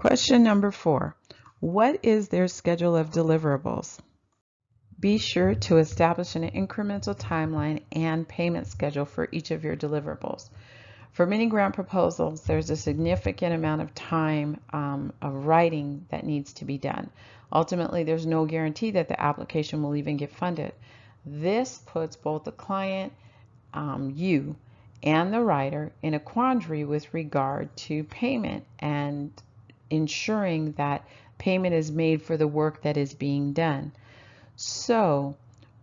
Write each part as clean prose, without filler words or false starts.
Question number 4. What is their schedule of deliverables? Be sure to establish an incremental timeline and payment schedule for each of your deliverables. For many grant proposals, there's a significant amount of time of writing that needs to be done. Ultimately, there's no guarantee that the application will even get funded. This puts both the client, you, and the writer in a quandary with regard to payment and ensuring that payment is made for the work that is being done. So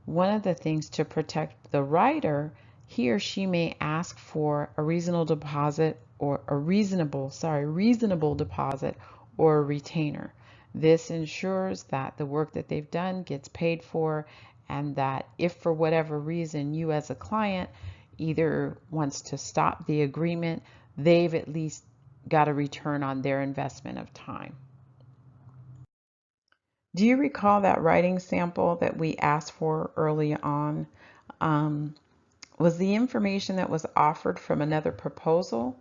one of the things to protect the writer, he or she may ask for a reasonable deposit or a reasonable deposit or a retainer. This ensures that the work that they've done gets paid for, and that if for whatever reason you as a client either wants to stop the agreement, they've at least got a return on their investment of time. Do you recall that writing sample that we asked for early on? Was the information that was offered from another proposal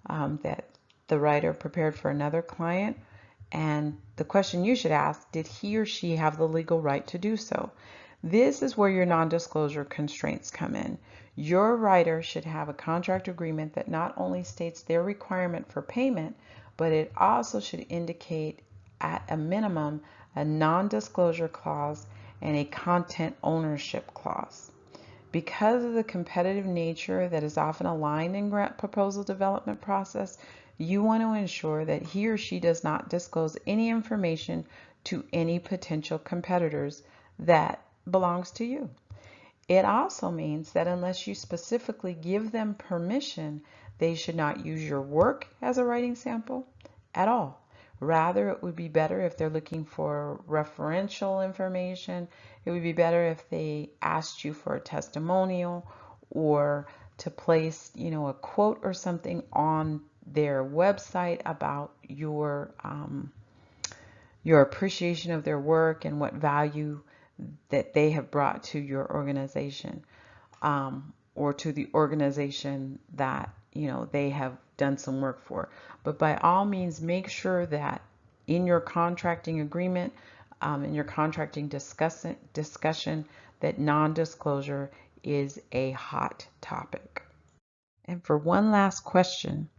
that the writer prepared for another client? And the question you should ask, did he or she have the legal right to do so? This is where your non-disclosure constraints come in. Your writer should have a contract agreement that not only states their requirement for payment, but it also should indicate at a minimum a non-disclosure clause and a content ownership clause. Because of the competitive nature that is often aligned in grant proposal development process, you want to ensure that he or she does not disclose any information to any potential competitors that belongs to you. It also means that unless you specifically give them permission, they should not use your work as a writing sample at all. Rather, it would be better if they're looking for referential information. It would be better if they asked you for a testimonial or to place, a quote or something on their website about your appreciation of their work and what value that they have brought to your organization, or to the organization that they have done some work for. But by all means, make sure that in your contracting agreement, in your contracting discussion, that non-disclosure is a hot topic. And for one last question,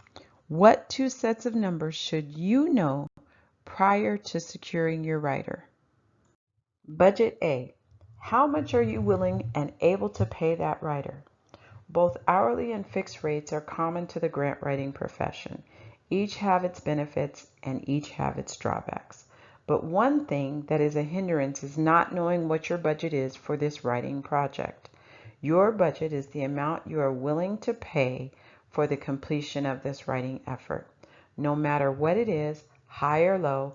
what 2 sets of numbers should you know prior to securing your writer? Budget A. How much are you willing and able to pay that writer? Both hourly and fixed rates are common to the grant writing profession. Each have its benefits and each have its drawbacks. But one thing that is a hindrance is not knowing what your budget is for this writing project. Your budget is the amount you are willing to pay for the completion of this writing effort. No matter what it is, high or low,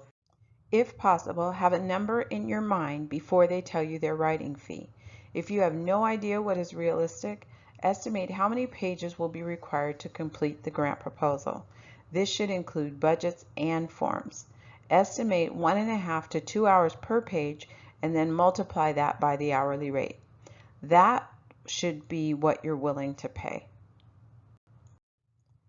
if possible, have a number in your mind before they tell you their writing fee. If you have no idea what is realistic, estimate how many pages will be required to complete the grant proposal. This should include budgets and forms. Estimate 1.5 to 2 hours per page and then multiply that by the hourly rate. That should be what you're willing to pay.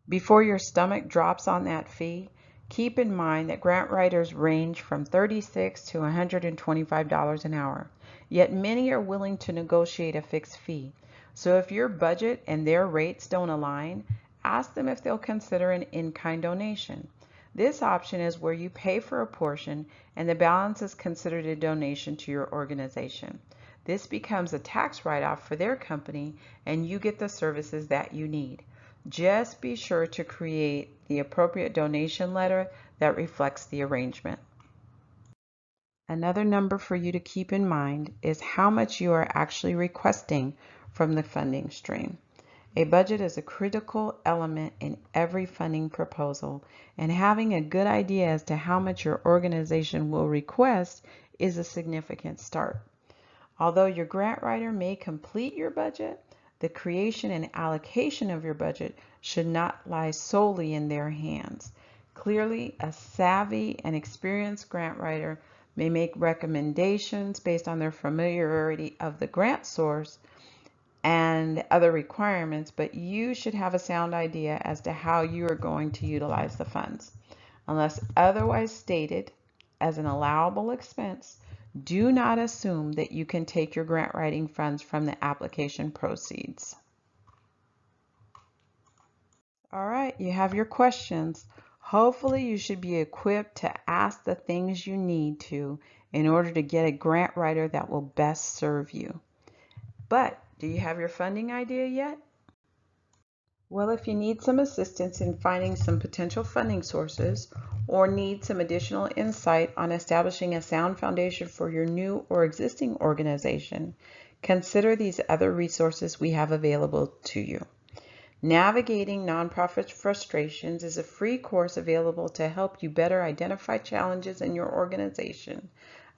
Before your stomach drops on that fee, keep in mind that grant writers range from $36 to $125 an hour, yet many are willing to negotiate a fixed fee. So if your budget and their rates don't align, ask them if they'll consider an in-kind donation. This option is where you pay for a portion and the balance is considered a donation to your organization. This becomes a tax write-off for their company and you get the services that you need. Just be sure to create the appropriate donation letter that reflects the arrangement. Another number for you to keep in mind is how much you are actually requesting from the funding stream. A budget is a critical element in every funding proposal, and having a good idea as to how much your organization will request is a significant start. Although your grant writer may complete your budget, the creation and allocation of your budget should not lie solely in their hands. Clearly, a savvy and experienced grant writer may make recommendations based on their familiarity of the grant source and other requirements, but you should have a sound idea as to how you are going to utilize the funds. Unless otherwise stated as an allowable expense, do not assume that you can take your grant writing funds from the application proceeds. All right, you have your questions. Hopefully you should be equipped to ask the things you need to in order to get a grant writer that will best serve you. But do you have your funding idea yet? Well, if you need some assistance in finding some potential funding sources or need some additional insight on establishing a sound foundation for your new or existing organization, consider these other resources we have available to you. Navigating Nonprofit Frustrations is a free course available to help you better identify challenges in your organization,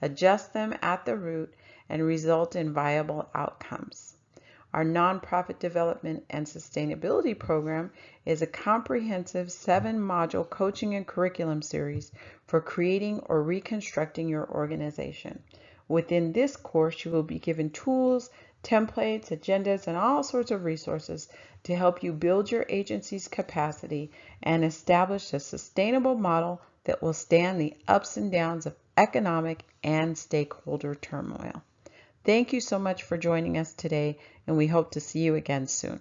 adjust them at the root, and result in viable outcomes. Our Nonprofit Development and Sustainability Program is a comprehensive 7-module coaching and curriculum series for creating or reconstructing your organization. Within this course, you will be given tools, templates, agendas, and all sorts of resources to help you build your agency's capacity and establish a sustainable model that will stand the ups and downs of economic and stakeholder turmoil. Thank you so much for joining us today, and we hope to see you again soon.